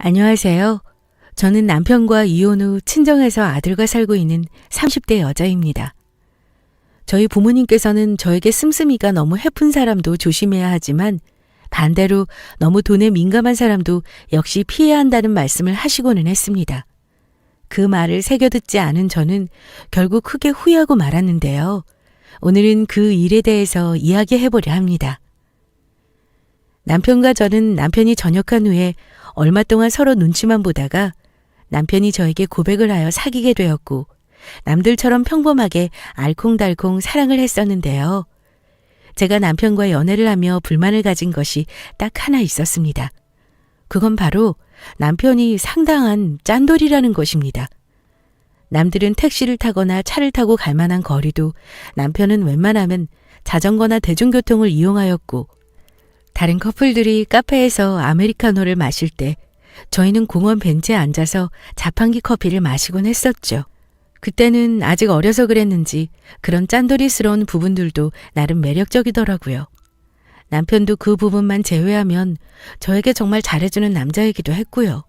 안녕하세요. 저는 남편과 이혼 후 친정에서 아들과 살고 있는 30대 여자입니다. 저희 부모님께서는 저에게 씀씀이가 너무 해픈 사람도 조심해야 하지만 반대로 너무 돈에 민감한 사람도 역시 피해야 한다는 말씀을 하시고는 했습니다. 그 말을 새겨듣지 않은 저는 결국 크게 후회하고 말았는데요. 오늘은 그 일에 대해서 이야기해보려 합니다. 남편과 저는 남편이 전역한 후에 얼마 동안 서로 눈치만 보다가 남편이 저에게 고백을 하여 사귀게 되었고 남들처럼 평범하게 알콩달콩 사랑을 했었는데요. 제가 남편과 연애를 하며 불만을 가진 것이 딱 하나 있었습니다. 그건 바로 남편이 상당한 짠돌이라는 것입니다. 남들은 택시를 타거나 차를 타고 갈 만한 거리도 남편은 웬만하면 자전거나 대중교통을 이용하였고 다른 커플들이 카페에서 아메리카노를 마실 때 저희는 공원 벤치에 앉아서 자판기 커피를 마시곤 했었죠. 그때는 아직 어려서 그랬는지 그런 짠돌이스러운 부분들도 나름 매력적이더라고요. 남편도 그 부분만 제외하면 저에게 정말 잘해주는 남자이기도 했고요.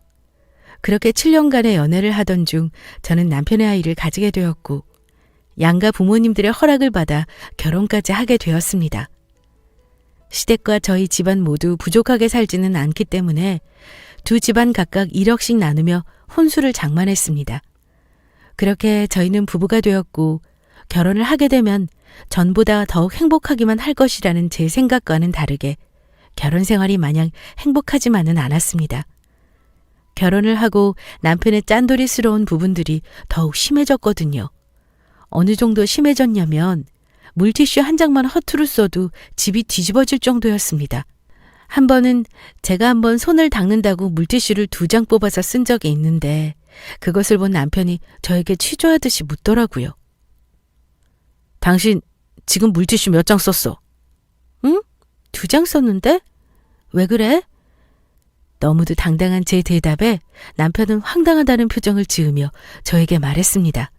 그렇게 7년간의 연애를 하던 중 저는 남편의 아이를 가지게 되었고 양가 부모님들의 허락을 받아 결혼까지 하게 되었습니다. 시댁과 저희 집안 모두 부족하게 살지는 않기 때문에 두 집안 각각 1억씩 나누며 혼수를 장만했습니다. 그렇게 저희는 부부가 되었고 결혼을 하게 되면 전보다 더욱 행복하기만 할 것이라는 제 생각과는 다르게 결혼 생활이 마냥 행복하지만은 않았습니다. 결혼을 하고 남편의 짠돌이스러운 부분들이 더욱 심해졌거든요. 어느 정도 심해졌냐면 물티슈 한 장만 허투루 써도 집이 뒤집어질 정도였습니다. 한 번은 제가 한번 손을 닦는다고 물티슈를 2장 뽑아서 쓴 적이 있는데 그것을 본 남편이 저에게 취조하듯이 묻더라고요. 당신 지금 물티슈 몇 장 썼어? 응? 2장 썼는데? 왜 그래? 너무도 당당한 제 대답에 남편은 황당하다는 표정을 지으며 저에게 말했습니다.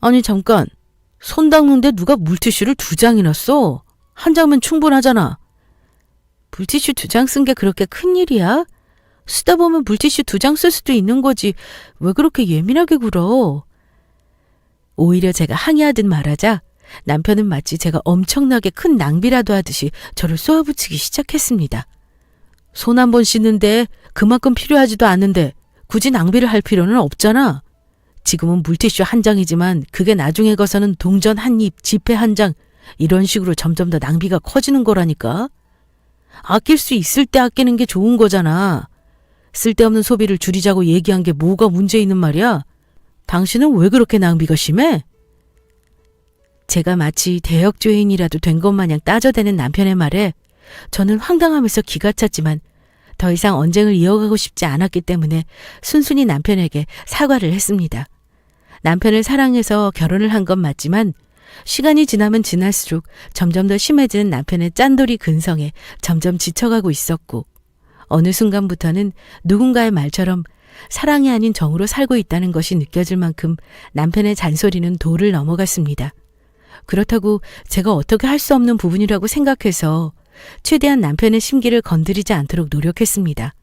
아니 잠깐, 손 닦는데 누가 물티슈를 2장이나 써? 한 장면 충분하잖아. 물티슈 2장 쓴 게 그렇게 큰일이야? 쓰다 보면 물티슈 2장 쓸 수도 있는 거지. 왜 그렇게 예민하게 굴어? 오히려 제가 항의하듯 말하자 남편은 마치 제가 엄청나게 큰 낭비라도 하듯이 저를 쏘아붙이기 시작했습니다. 손 한 번 씻는데 그만큼 필요하지도 않은데 굳이 낭비를 할 필요는 없잖아. 지금은 물티슈 한 장이지만 그게 나중에 가서는 동전 한 입, 지폐 한 장 이런 식으로 점점 더 낭비가 커지는 거라니까. 아낄 수 있을 때 아끼는 게 좋은 거잖아. 쓸데없는 소비를 줄이자고 얘기한 게 뭐가 문제 있는 말이야? 당신은 왜 그렇게 낭비가 심해? 제가 마치 대역죄인이라도 된 것 마냥 따져대는 남편의 말에 저는 황당하면서 기가 찼지만 더 이상 언쟁을 이어가고 싶지 않았기 때문에 순순히 남편에게 사과를 했습니다. 남편을 사랑해서 결혼을 한 건 맞지만 시간이 지나면 지날수록 점점 더 심해지는 남편의 짠돌이 근성에 점점 지쳐가고 있었고 어느 순간부터는 누군가의 말처럼 사랑이 아닌 정으로 살고 있다는 것이 느껴질 만큼 남편의 잔소리는 도를 넘어갔습니다. 그렇다고 제가 어떻게 할 수 없는 부분이라고 생각해서 최대한 남편의 심기를 건드리지 않도록 노력했습니다.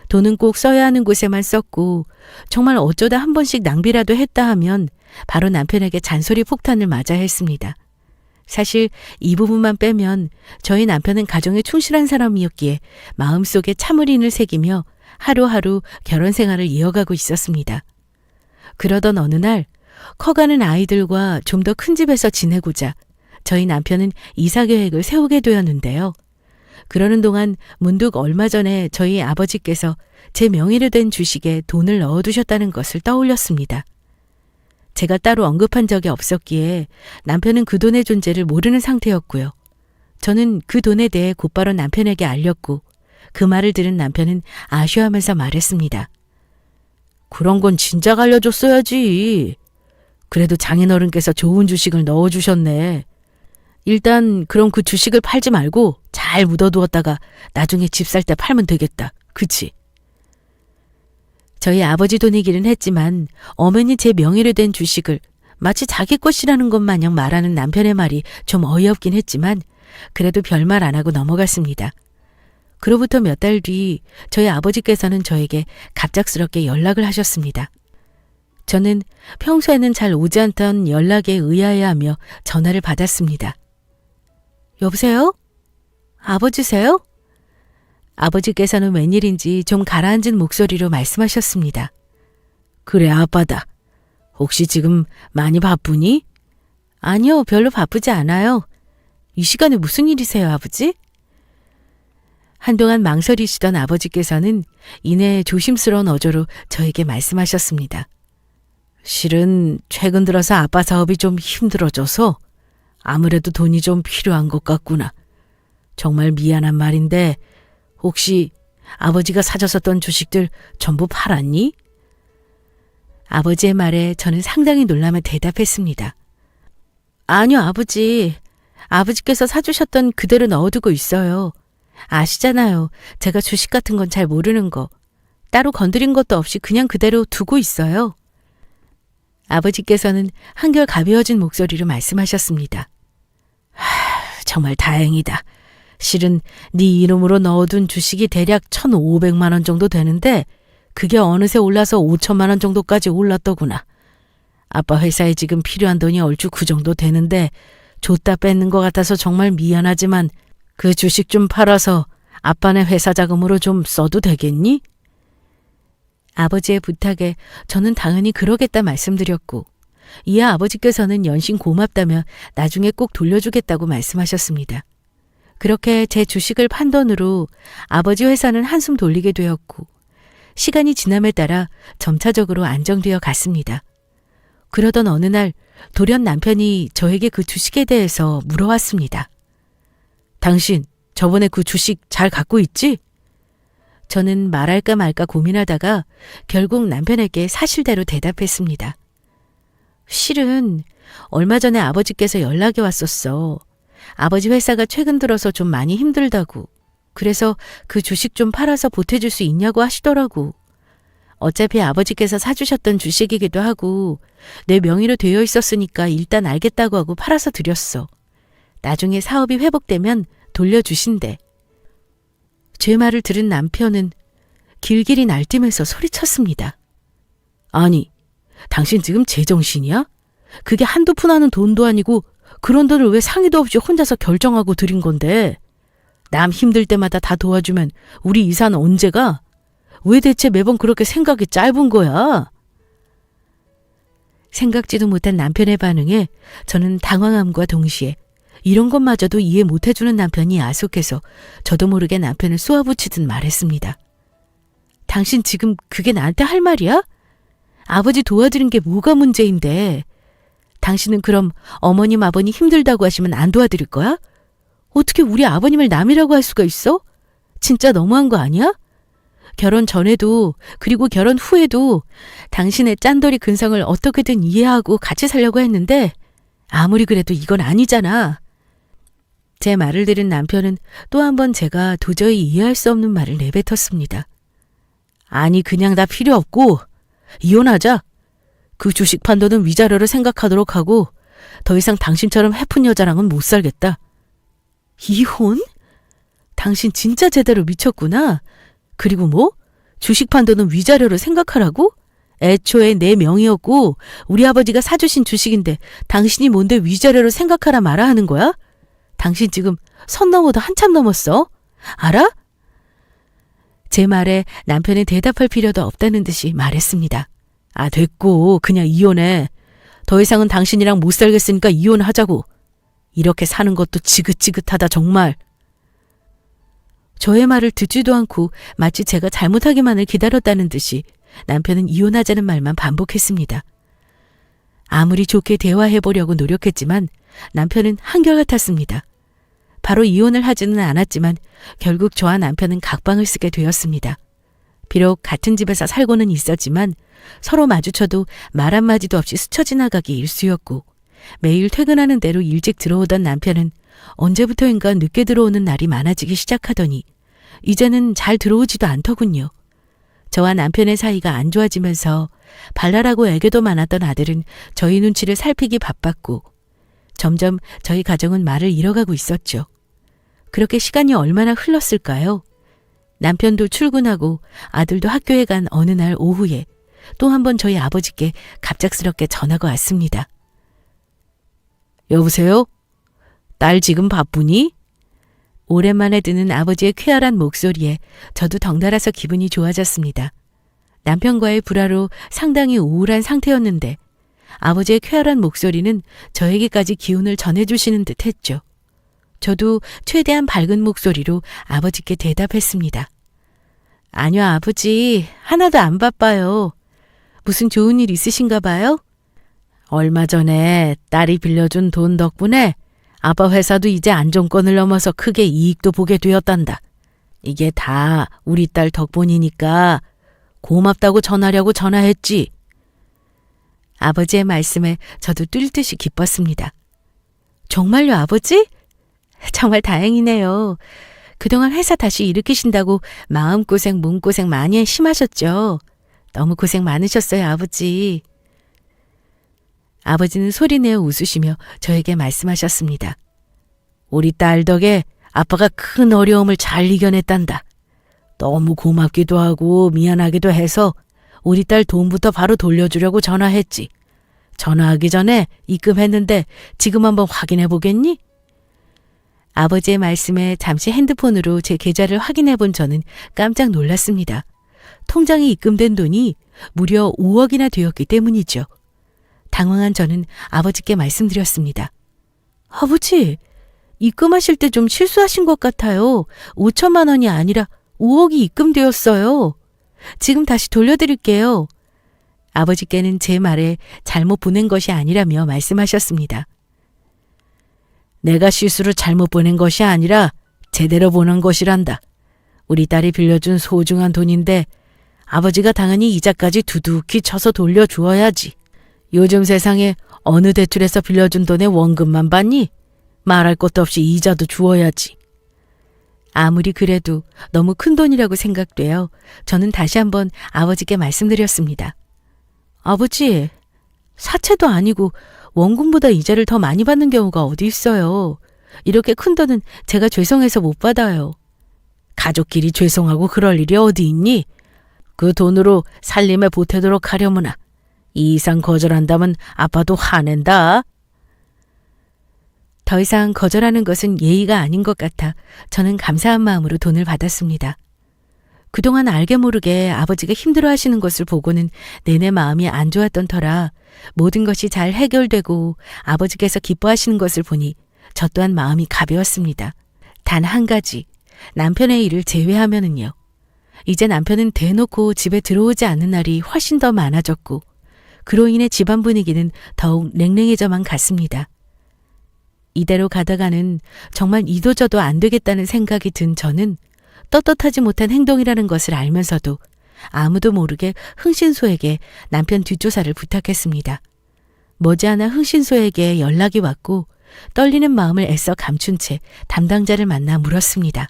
돈은 꼭 써야 하는 곳에만 썼고 정말 어쩌다 한 번씩 낭비라도 했다 하면 바로 남편에게 잔소리 폭탄을 맞아야 했습니다. 사실 이 부분만 빼면 저희 남편은 가정에 충실한 사람이었기에 마음속에 참을인을 새기며 하루하루 결혼 생활을 이어가고 있었습니다. 그러던 어느 날 커가는 아이들과 좀 더 큰 집에서 지내고자 저희 남편은 이사 계획을 세우게 되었는데요. 그러는 동안 문득 얼마 전에 저희 아버지께서 제 명의로 된 주식에 돈을 넣어두셨다는 것을 떠올렸습니다. 제가 따로 언급한 적이 없었기에 남편은 그 돈의 존재를 모르는 상태였고요. 저는 그 돈에 대해 곧바로 남편에게 알렸고 그 말을 들은 남편은 아쉬워하면서 말했습니다. 그런 건 진작 알려줬어야지. 그래도 장인어른께서 좋은 주식을 넣어주셨네. 일단 그럼 그 주식을 팔지 말고 잘 묻어두었다가 나중에 집 살 때 팔면 되겠다. 그치? 저희 아버지 돈이기는 했지만 엄연히 제 명의로 된 주식을 마치 자기 것이라는 것 마냥 말하는 남편의 말이 좀 어이없긴 했지만 그래도 별말 안 하고 넘어갔습니다. 그로부터 몇 달 뒤 저희 아버지께서는 저에게 갑작스럽게 연락을 하셨습니다. 저는 평소에는 잘 오지 않던 연락에 의아해하며 전화를 받았습니다. 여보세요? 아버지세요? 아버지께서는 웬일인지 좀 가라앉은 목소리로 말씀하셨습니다. 그래, 아빠다. 혹시 지금 많이 바쁘니? 아니요, 별로 바쁘지 않아요. 이 시간에 무슨 일이세요, 아버지? 한동안 망설이시던 아버지께서는 이내 조심스러운 어조로 저에게 말씀하셨습니다. 실은 최근 들어서 아빠 사업이 좀 힘들어져서 아무래도 돈이 좀 필요한 것 같구나. 정말 미안한 말인데 혹시 아버지가 사셨었던 주식들 전부 팔았니? 아버지의 말에 저는 상당히 놀라며 대답했습니다. 아니요, 아버지. 아버지께서 사주셨던 그대로 넣어두고 있어요. 아시잖아요. 제가 주식 같은 건 잘 모르는 거. 따로 건드린 것도 없이 그냥 그대로 두고 있어요. 아버지께서는 한결 가벼워진 목소리로 말씀하셨습니다. 정말 다행이다. 실은 네 이름으로 넣어둔 주식이 대략 1,500만 원 정도 되는데 그게 어느새 올라서 5천만 원 정도까지 올랐더구나. 아빠 회사에 지금 필요한 돈이 얼추 그 정도 되는데 줬다 뺏는 것 같아서 정말 미안하지만 그 주식 좀 팔아서 아빠네 회사 자금으로 좀 써도 되겠니? 아버지의 부탁에 저는 당연히 그러겠다 말씀드렸고 이에 아버지께서는 연신 고맙다며 나중에 꼭 돌려주겠다고 말씀하셨습니다. 그렇게 제 주식을 판 돈으로 아버지 회사는 한숨 돌리게 되었고 시간이 지남에 따라 점차적으로 안정되어 갔습니다. 그러던 어느 날 돌연 남편이 저에게 그 주식에 대해서 물어왔습니다. 당신 저번에 그 주식 잘 갖고 있지? 저는 말할까 말까 고민하다가 결국 남편에게 사실대로 대답했습니다. 실은 얼마 전에 아버지께서 연락이 왔었어. 아버지 회사가 최근 들어서 좀 많이 힘들다고. 그래서 그 주식 좀 팔아서 보태줄 수 있냐고 하시더라고. 어차피 아버지께서 사주셨던 주식이기도 하고 내 명의로 되어 있었으니까 일단 알겠다고 하고 팔아서 드렸어. 나중에 사업이 회복되면 돌려주신대. 제 말을 들은 남편은 길길이 날뛰면서 소리쳤습니다. 아니, 당신 지금 제정신이야? 그게 한두 푼 하는 돈도 아니고 그런 돈을 왜 상의도 없이 혼자서 결정하고 드린 건데. 남 힘들 때마다 다 도와주면 우리 이사는 언제 가? 왜 대체 매번 그렇게 생각이 짧은 거야? 생각지도 못한 남편의 반응에 저는 당황함과 동시에 이런 것마저도 이해 못해주는 남편이 야속해서 저도 모르게 남편을 쏘아붙이듯 말했습니다. 당신 지금 그게 나한테 할 말이야? 아버지 도와드린 게 뭐가 문제인데. 당신은 그럼 어머님 아버님 힘들다고 하시면 안 도와드릴 거야? 어떻게 우리 아버님을 남이라고 할 수가 있어? 진짜 너무한 거 아니야? 결혼 전에도 그리고 결혼 후에도 당신의 짠돌이 근성을 어떻게든 이해하고 같이 살려고 했는데 아무리 그래도 이건 아니잖아. 제 말을 들은 남편은 또 한 번 제가 도저히 이해할 수 없는 말을 내뱉었습니다. 아니 그냥 다 필요 없고 이혼하자. 그 주식 판 돈은 위자료를 생각하도록 하고 더 이상 당신처럼 해픈 여자랑은 못 살겠다. 이혼? 당신 진짜 제대로 미쳤구나. 그리고 뭐? 주식 판 돈은 위자료를 생각하라고? 애초에 내 명의였고 우리 아버지가 사주신 주식인데 당신이 뭔데 위자료를 생각하라 말아 하는 거야? 당신 지금 선 넘어도 한참 넘었어. 알아? 제 말에 남편이 대답할 필요도 없다는 듯이 말했습니다. 아, 됐고 그냥 이혼해. 더 이상은 당신이랑 못 살겠으니까 이혼하자고. 이렇게 사는 것도 지긋지긋하다 정말. 저의 말을 듣지도 않고 마치 제가 잘못하기만을 기다렸다는 듯이 남편은 이혼하자는 말만 반복했습니다. 아무리 좋게 대화해보려고 노력했지만 남편은 한결같았습니다. 바로 이혼을 하지는 않았지만 결국 저와 남편은 각방을 쓰게 되었습니다. 비록 같은 집에서 살고는 있었지만 서로 마주쳐도 말 한마디도 없이 스쳐 지나가기 일쑤였고 매일 퇴근하는 대로 일찍 들어오던 남편은 언제부터인가 늦게 들어오는 날이 많아지기 시작하더니 이제는 잘 들어오지도 않더군요. 저와 남편의 사이가 안 좋아지면서 발랄하고 애교도 많았던 아들은 저희 눈치를 살피기 바빴고 점점 저희 가정은 말을 잃어가고 있었죠. 그렇게 시간이 얼마나 흘렀을까요? 남편도 출근하고 아들도 학교에 간 어느 날 오후에 또 한 번 저희 아버지께 갑작스럽게 전화가 왔습니다. 여보세요? 딸 지금 바쁘니? 오랜만에 듣는 아버지의 쾌활한 목소리에 저도 덩달아서 기분이 좋아졌습니다. 남편과의 불화로 상당히 우울한 상태였는데 아버지의 쾌활한 목소리는 저에게까지 기운을 전해주시는 듯 했죠. 저도 최대한 밝은 목소리로 아버지께 대답했습니다. 아니요, 아버지. 하나도 안 바빠요. 무슨 좋은 일 있으신가 봐요? 얼마 전에 딸이 빌려준 돈 덕분에 아빠 회사도 이제 안정권을 넘어서 크게 이익도 보게 되었단다. 이게 다 우리 딸 덕분이니까 고맙다고 전하려고 전화했지. 아버지의 말씀에 저도 뛸 듯이 기뻤습니다. 정말요, 아버지? 정말 다행이네요. 그동안 회사 다시 일으키신다고 마음고생, 몸고생 많이 심하셨죠? 너무 고생 많으셨어요, 아버지. 아버지는 소리내어 웃으시며 저에게 말씀하셨습니다. 우리 딸 덕에 아빠가 큰 어려움을 잘 이겨냈단다. 너무 고맙기도 하고 미안하기도 해서 우리 딸 돈부터 바로 돌려주려고 전화했지. 전화하기 전에 입금했는데 지금 한번 확인해 보겠니? 아버지의 말씀에 잠시 핸드폰으로 제 계좌를 확인해 본 저는 깜짝 놀랐습니다. 통장에 입금된 돈이 무려 5억이나 되었기 때문이죠. 당황한 저는 아버지께 말씀드렸습니다. 아버지, 입금하실 때 좀 실수하신 것 같아요. 5천만 원이 아니라 5억이 입금되었어요. 지금 다시 돌려드릴게요. 아버지께는 제 말에 잘못 보낸 것이 아니라며 말씀하셨습니다. 내가 실수로 잘못 보낸 것이 아니라 제대로 보낸 것이란다. 우리 딸이 빌려준 소중한 돈인데 아버지가 당연히 이자까지 두둑히 쳐서 돌려주어야지. 요즘 세상에 어느 대출에서 빌려준 돈의 원금만 받니? 말할 것도 없이 이자도 주어야지. 아무리 그래도 너무 큰 돈이라고 생각되어 저는 다시 한번 아버지께 말씀드렸습니다. 아버지, 사채도 아니고 원금보다 이자를 더 많이 받는 경우가 어디 있어요. 이렇게 큰 돈은 제가 죄송해서 못 받아요. 가족끼리 죄송하고 그럴 일이 어디 있니? 그 돈으로 살림에 보태도록 하려무나. 이 이상 거절한다면 아빠도 화낸다. 더 이상 거절하는 것은 예의가 아닌 것 같아 저는 감사한 마음으로 돈을 받았습니다. 그동안 알게 모르게 아버지가 힘들어하시는 것을 보고는 내내 마음이 안 좋았던 터라 모든 것이 잘 해결되고 아버지께서 기뻐하시는 것을 보니 저 또한 마음이 가벼웠습니다. 단 한 가지, 남편의 일을 제외하면은요. 이제 남편은 대놓고 집에 들어오지 않는 날이 훨씬 더 많아졌고 그로 인해 집안 분위기는 더욱 냉랭해져만 갔습니다. 이대로 가다가는 정말 이도저도 안 되겠다는 생각이 든 저는 떳떳하지 못한 행동이라는 것을 알면서도 아무도 모르게 흥신소에게 남편 뒷조사를 부탁했습니다. 머지않아 흥신소에게 연락이 왔고 떨리는 마음을 애써 감춘 채 담당자를 만나 물었습니다.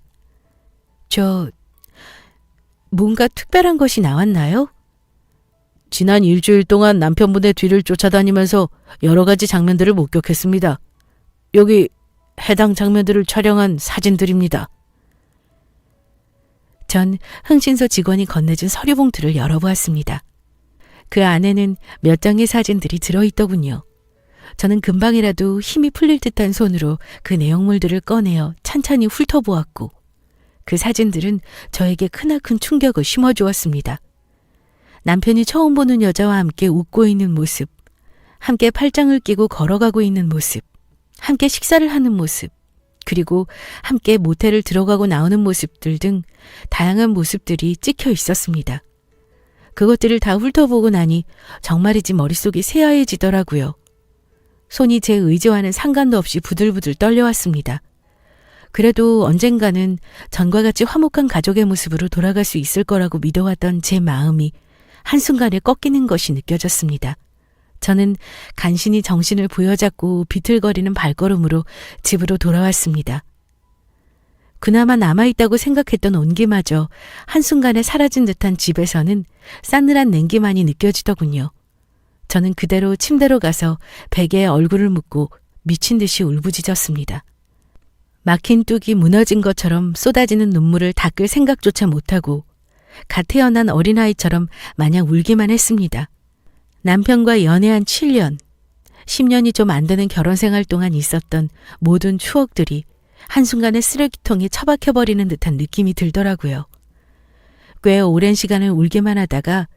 뭔가 특별한 것이 나왔나요? 지난 일주일 동안 남편분의 뒤를 쫓아다니면서 여러 가지 장면들을 목격했습니다. 여기 해당 장면들을 촬영한 사진들입니다. 전 흥신소 직원이 건네준 서류 봉투를 열어보았습니다. 그 안에는 몇 장의 사진들이 들어있더군요. 저는 금방이라도 힘이 풀릴 듯한 손으로 그 내용물들을 꺼내어 찬찬히 훑어보았고 그 사진들은 저에게 크나큰 충격을 심어주었습니다. 남편이 처음 보는 여자와 함께 웃고 있는 모습, 함께 팔짱을 끼고 걸어가고 있는 모습, 함께 식사를 하는 모습, 그리고 함께 모텔을 들어가고 나오는 모습들 등 다양한 모습들이 찍혀 있었습니다. 그것들을 다 훑어보고 나니 정말이지 머릿속이 새하얘지더라고요. 손이 제 의지와는 상관도 없이 부들부들 떨려왔습니다. 그래도 언젠가는 전과 같이 화목한 가족의 모습으로 돌아갈 수 있을 거라고 믿어왔던 제 마음이 한순간에 꺾이는 것이 느껴졌습니다. 저는 간신히 정신을 부여잡고 비틀거리는 발걸음으로 집으로 돌아왔습니다. 그나마 남아있다고 생각했던 온기마저 한순간에 사라진 듯한 집에서는 싸늘한 냉기만이 느껴지더군요. 저는 그대로 침대로 가서 베개에 얼굴을 묻고 미친 듯이 울부짖었습니다. 막힌 뚝이 무너진 것처럼 쏟아지는 눈물을 닦을 생각조차 못하고 갓 태어난 어린아이처럼 마냥 울기만 했습니다. 남편과 연애한 7년, 10년이 좀 안 되는 결혼 생활 동안 있었던 모든 추억들이 한순간에 쓰레기통에 처박혀버리는 듯한 느낌이 들더라고요. 꽤 오랜 시간을 울기만 하다가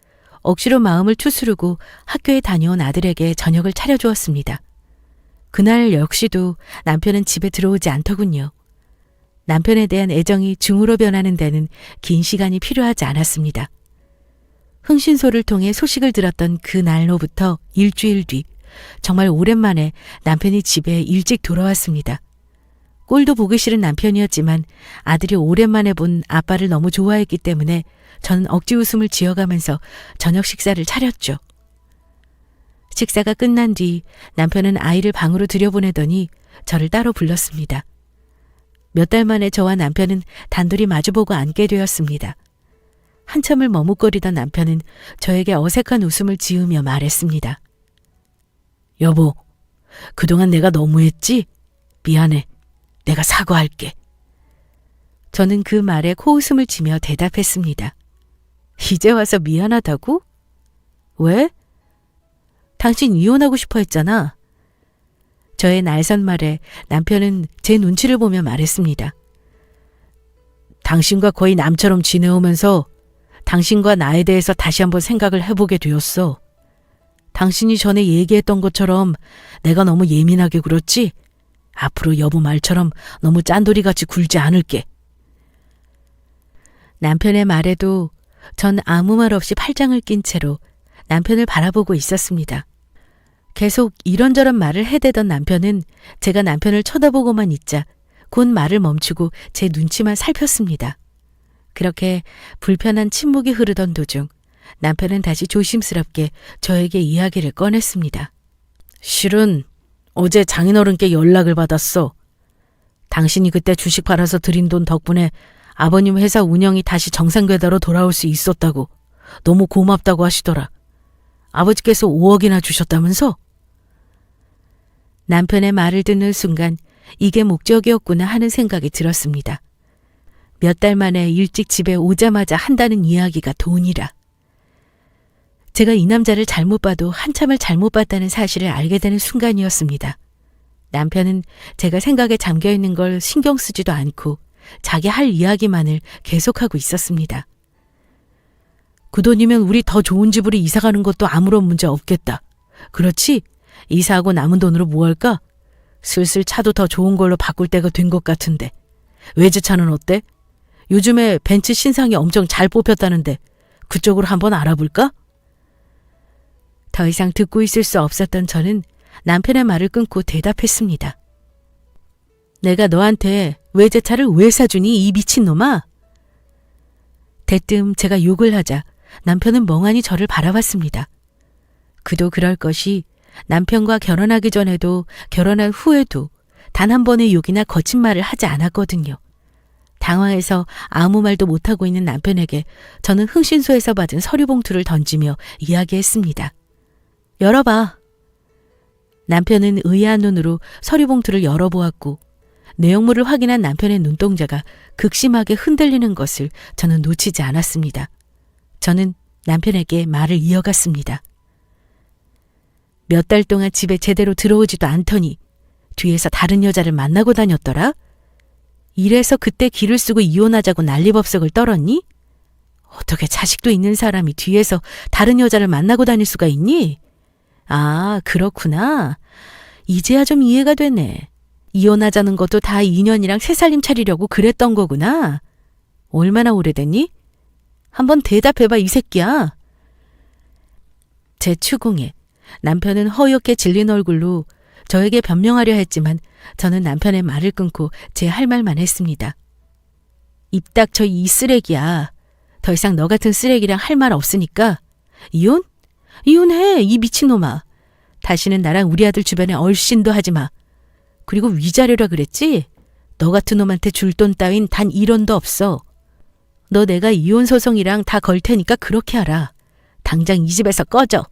억지로 마음을 추스르고 학교에 다녀온 아들에게 저녁을 차려주었습니다. 그날 역시도 남편은 집에 들어오지 않더군요. 남편에 대한 애정이 중으로 변하는 데는 긴 시간이 필요하지 않았습니다. 흥신소를 통해 소식을 들었던 그 날로부터 일주일 뒤 정말 오랜만에 남편이 집에 일찍 돌아왔습니다. 꼴도 보기 싫은 남편이었지만 아들이 오랜만에 본 아빠를 너무 좋아했기 때문에 저는 억지 웃음을 지어가면서 저녁 식사를 차렸죠. 식사가 끝난 뒤 남편은 아이를 방으로 들여보내더니 저를 따로 불렀습니다. 몇 달 만에 저와 남편은 단둘이 마주보고 앉게 되었습니다. 한참을 머뭇거리던 남편은 저에게 어색한 웃음을 지으며 말했습니다. 여보, 그동안 내가 너무했지? 미안해. 내가 사과할게. 저는 그 말에 코웃음을 치며 대답했습니다. 이제 와서 미안하다고? 왜? 당신 이혼하고 싶어 했잖아. 저의 날선 말에 남편은 제 눈치를 보며 말했습니다. 당신과 거의 남처럼 지내오면서 당신과 나에 대해서 다시 한번 생각을 해보게 되었어. 당신이 전에 얘기했던 것처럼 내가 너무 예민하게 굴었지? 앞으로 여보 말처럼 너무 짠돌이같이 굴지 않을게. 남편의 말에도 전 아무 말 없이 팔짱을 낀 채로 남편을 바라보고 있었습니다. 계속 이런저런 말을 해대던 남편은 제가 남편을 쳐다보고만 있자 곧 말을 멈추고 제 눈치만 살폈습니다. 그렇게 불편한 침묵이 흐르던 도중 남편은 다시 조심스럽게 저에게 이야기를 꺼냈습니다. 실은 어제 장인어른께 연락을 받았어. 당신이 그때 주식 팔아서 들인 돈 덕분에 아버님 회사 운영이 다시 정상궤도로 돌아올 수 있었다고, 너무 고맙다고 하시더라. 아버지께서 5억이나 주셨다면서? 남편의 말을 듣는 순간 이게 목적이었구나 하는 생각이 들었습니다. 몇 달 만에 일찍 집에 오자마자 한다는 이야기가 돈이라. 제가 이 남자를 잘못 봐도 한참을 잘못 봤다는 사실을 알게 되는 순간이었습니다. 남편은 제가 생각에 잠겨 있는 걸 신경 쓰지도 않고 자기 할 이야기만을 계속하고 있었습니다. 그 돈이면 우리 더 좋은 집으로 이사 가는 것도 아무런 문제 없겠다. 그렇지? 이사하고 남은 돈으로 뭐 할까? 슬슬 차도 더 좋은 걸로 바꿀 때가 된 것 같은데. 외제차는 어때? 요즘에 벤츠 신상이 엄청 잘 뽑혔다는데 그쪽으로 한번 알아볼까? 더 이상 듣고 있을 수 없었던 저는 남편의 말을 끊고 대답했습니다. 내가 너한테 외제차를 왜 사주니, 이 미친놈아? 대뜸 제가 욕을 하자 남편은 멍하니 저를 바라봤습니다. 그도 그럴 것이 남편과 결혼하기 전에도 결혼한 후에도 단 한 번의 욕이나 거친 말을 하지 않았거든요. 당황해서 아무 말도 못하고 있는 남편에게 저는 흥신소에서 받은 서류 봉투를 던지며 이야기했습니다. 열어봐. 남편은 의아한 눈으로 서류 봉투를 열어보았고 내용물을 확인한 남편의 눈동자가 극심하게 흔들리는 것을 저는 놓치지 않았습니다. 저는 남편에게 말을 이어갔습니다. 몇 달 동안 집에 제대로 들어오지도 않더니 뒤에서 다른 여자를 만나고 다녔더라? 이래서 그때 기를 쓰고 이혼하자고 난리법석을 떨었니? 어떻게 자식도 있는 사람이 뒤에서 다른 여자를 만나고 다닐 수가 있니? 아, 그렇구나. 이제야 좀 이해가 되네. 이혼하자는 것도 다 인연이랑 새살림 차리려고 그랬던 거구나. 얼마나 오래됐니? 한번 대답해봐, 이 새끼야. 제 추궁에 남편은 허옇게 질린 얼굴로 저에게 변명하려 했지만 저는 남편의 말을 끊고 제 할 말만 했습니다. 입 닥쳐, 이 쓰레기야. 더 이상 너 같은 쓰레기랑 할 말 없으니까 이혼? 이혼해, 이 미친놈아. 다시는 나랑 우리 아들 주변에 얼씬도 하지 마. 그리고 위자료라 그랬지? 너 같은 놈한테 줄 돈 따윈 단 1원도 없어. 너 내가 이혼 소송이랑 다 걸 테니까 그렇게 하라. 당장 이 집에서 꺼져.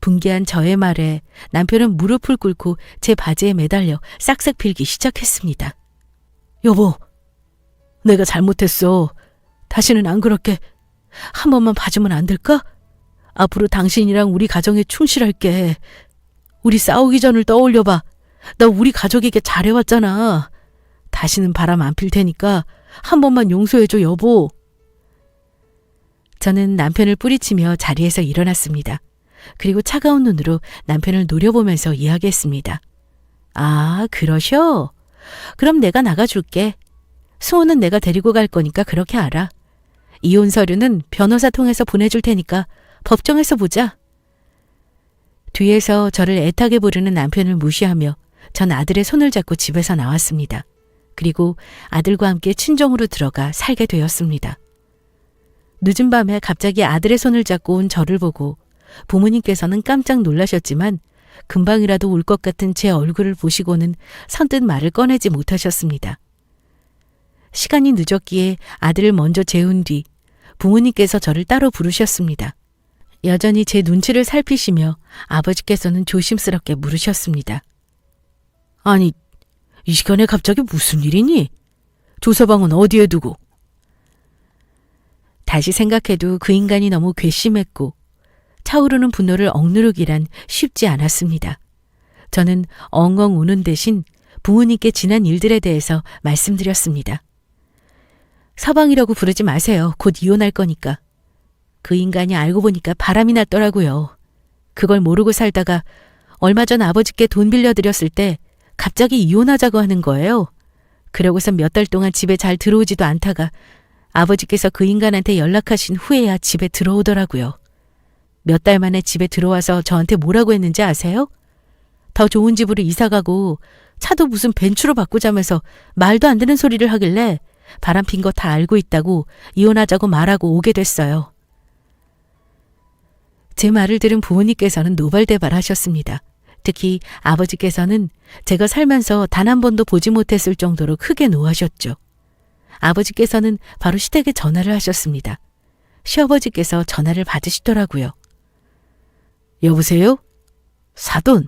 분개한 저의 말에 남편은 무릎을 꿇고 제 바지에 매달려 싹싹 빌기 시작했습니다. 여보, 내가 잘못했어. 다시는 안 그렇게. 한 번만 봐주면 안 될까? 앞으로 당신이랑 우리 가정에 충실할게. 우리 싸우기 전을 떠올려봐. 나 우리 가족에게 잘해왔잖아. 다시는 바람 안 필 테니까 한 번만 용서해줘, 여보. 저는 남편을 뿌리치며 자리에서 일어났습니다. 그리고 차가운 눈으로 남편을 노려보면서 이야기했습니다. 아, 그러셔? 그럼 내가 나가줄게. 수호는 내가 데리고 갈 거니까 그렇게 알아. 이혼 서류는 변호사 통해서 보내줄 테니까 법정에서 보자. 뒤에서 저를 애타게 부르는 남편을 무시하며 전 아들의 손을 잡고 집에서 나왔습니다. 그리고 아들과 함께 친정으로 들어가 살게 되었습니다. 늦은 밤에 갑자기 아들의 손을 잡고 온 저를 보고 부모님께서는 깜짝 놀라셨지만 금방이라도 울 것 같은 제 얼굴을 보시고는 선뜻 말을 꺼내지 못하셨습니다. 시간이 늦었기에 아들을 먼저 재운 뒤 부모님께서 저를 따로 부르셨습니다. 여전히 제 눈치를 살피시며 아버지께서는 조심스럽게 물으셨습니다. 아니, 이 시간에 갑자기 무슨 일이니? 조서방은 어디에 두고? 다시 생각해도 그 인간이 너무 괘씸했고 차오르는 분노를 억누르기란 쉽지 않았습니다. 저는 엉엉 우는 대신 부모님께 지난 일들에 대해서 말씀드렸습니다. 서방이라고 부르지 마세요. 곧 이혼할 거니까. 그 인간이 알고 보니까 바람이 났더라고요. 그걸 모르고 살다가 얼마 전 아버지께 돈 빌려드렸을 때 갑자기 이혼하자고 하는 거예요. 그러고서 몇 달 동안 집에 잘 들어오지도 않다가 아버지께서 그 인간한테 연락하신 후에야 집에 들어오더라고요. 몇 달 만에 집에 들어와서 저한테 뭐라고 했는지 아세요? 더 좋은 집으로 이사가고 차도 무슨 벤츠로 바꾸자면서 말도 안 되는 소리를 하길래 바람핀 거 다 알고 있다고 이혼하자고 말하고 오게 됐어요. 제 말을 들은 부모님께서는 노발대발하셨습니다. 특히 아버지께서는 제가 살면서 단 한 번도 보지 못했을 정도로 크게 노하셨죠. 아버지께서는 바로 시댁에 전화를 하셨습니다. 시아버지께서 전화를 받으시더라고요. 여보세요? 사돈,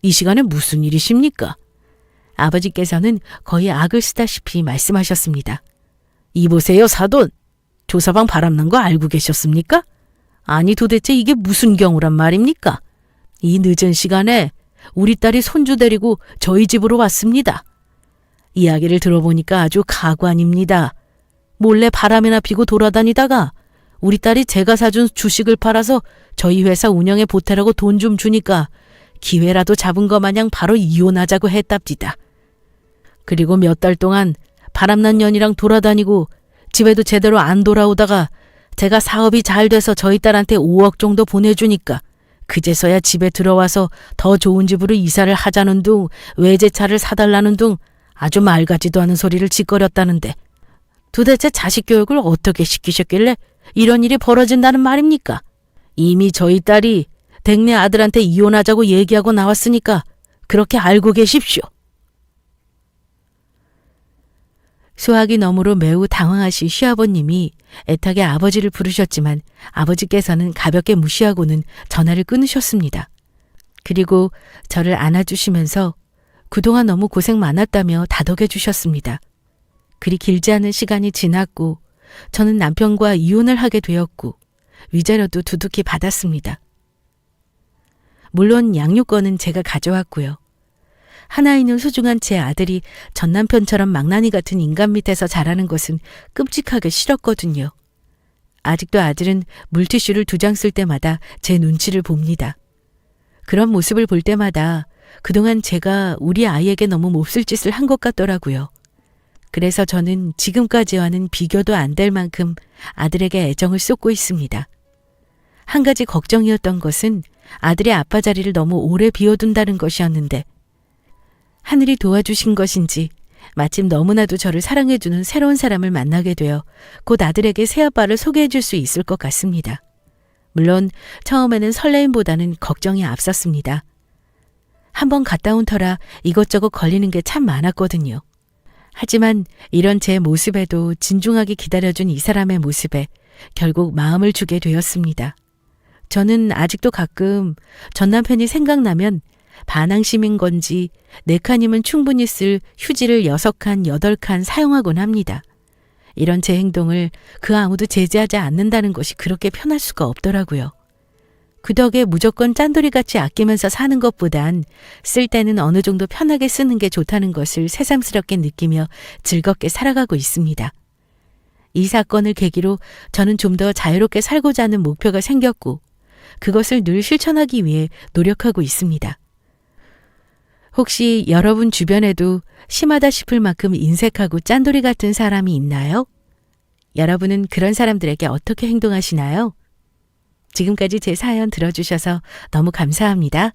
이 시간에 무슨 일이십니까? 아버지께서는 거의 악을 쓰다시피 말씀하셨습니다. 이보세요, 사돈. 조서방 바람난 거 알고 계셨습니까? 아니 도대체 이게 무슨 경우란 말입니까? 이 늦은 시간에 우리 딸이 손주 데리고 저희 집으로 왔습니다. 이야기를 들어보니까 아주 가관입니다. 몰래 바람이나 피고 돌아다니다가 우리 딸이 제가 사준 주식을 팔아서 저희 회사 운영에 보태라고 돈 좀 주니까 기회라도 잡은 것 마냥 바로 이혼하자고 했답디다. 그리고 몇 달 동안 바람난 년이랑 돌아다니고 집에도 제대로 안 돌아오다가 제가 사업이 잘 돼서 저희 딸한테 5억 정도 보내주니까 그제서야 집에 들어와서 더 좋은 집으로 이사를 하자는 둥 외제차를 사달라는 둥 아주 말 같지도 않은 소리를 짓거렸다는데 도대체 자식 교육을 어떻게 시키셨길래 이런 일이 벌어진다는 말입니까? 이미 저희 딸이 댁내 아들한테 이혼하자고 얘기하고 나왔으니까 그렇게 알고 계십시오. 수학이 너머로 매우 당황하신 시아버님이 애타게 아버지를 부르셨지만 아버지께서는 가볍게 무시하고는 전화를 끊으셨습니다. 그리고 저를 안아주시면서 그동안 너무 고생 많았다며 다독여 주셨습니다. 그리 길지 않은 시간이 지났고 저는 남편과 이혼을 하게 되었고 위자료도 두둑히 받았습니다. 물론 양육권은 제가 가져왔고요. 하나 있는 소중한 제 아들이 전 남편처럼 망나니 같은 인간 밑에서 자라는 것은 끔찍하게 싫었거든요. 아직도 아들은 물티슈를 2장 쓸 때마다 제 눈치를 봅니다. 그런 모습을 볼 때마다 그동안 제가 우리 아이에게 너무 몹쓸 짓을 한 것 같더라고요. 그래서 저는 지금까지와는 비교도 안 될 만큼 아들에게 애정을 쏟고 있습니다. 한 가지 걱정이었던 것은 아들의 아빠 자리를 너무 오래 비워둔다는 것이었는데 하늘이 도와주신 것인지 마침 너무나도 저를 사랑해주는 새로운 사람을 만나게 되어 곧 아들에게 새아빠를 소개해줄 수 있을 것 같습니다. 물론 처음에는 설레임보다는 걱정이 앞섰습니다. 한번 갔다 온 터라 이것저것 걸리는 게 참 많았거든요. 하지만 이런 제 모습에도 진중하게 기다려준 이 사람의 모습에 결국 마음을 주게 되었습니다. 저는 아직도 가끔 전 남편이 생각나면 반항심인 건지 4칸이면 충분히 쓸 휴지를 6칸, 8칸 사용하곤 합니다. 이런 제 행동을 그 아무도 제지하지 않는다는 것이 그렇게 편할 수가 없더라고요. 그 덕에 무조건 짠돌이같이 아끼면서 사는 것보단 쓸 때는 어느 정도 편하게 쓰는 게 좋다는 것을 새삼스럽게 느끼며 즐겁게 살아가고 있습니다. 이 사건을 계기로 저는 좀 더 자유롭게 살고자 하는 목표가 생겼고 그것을 늘 실천하기 위해 노력하고 있습니다. 혹시 여러분 주변에도 심하다 싶을 만큼 인색하고 짠돌이 같은 사람이 있나요? 여러분은 그런 사람들에게 어떻게 행동하시나요? 지금까지 제 사연 들어주셔서 너무 감사합니다.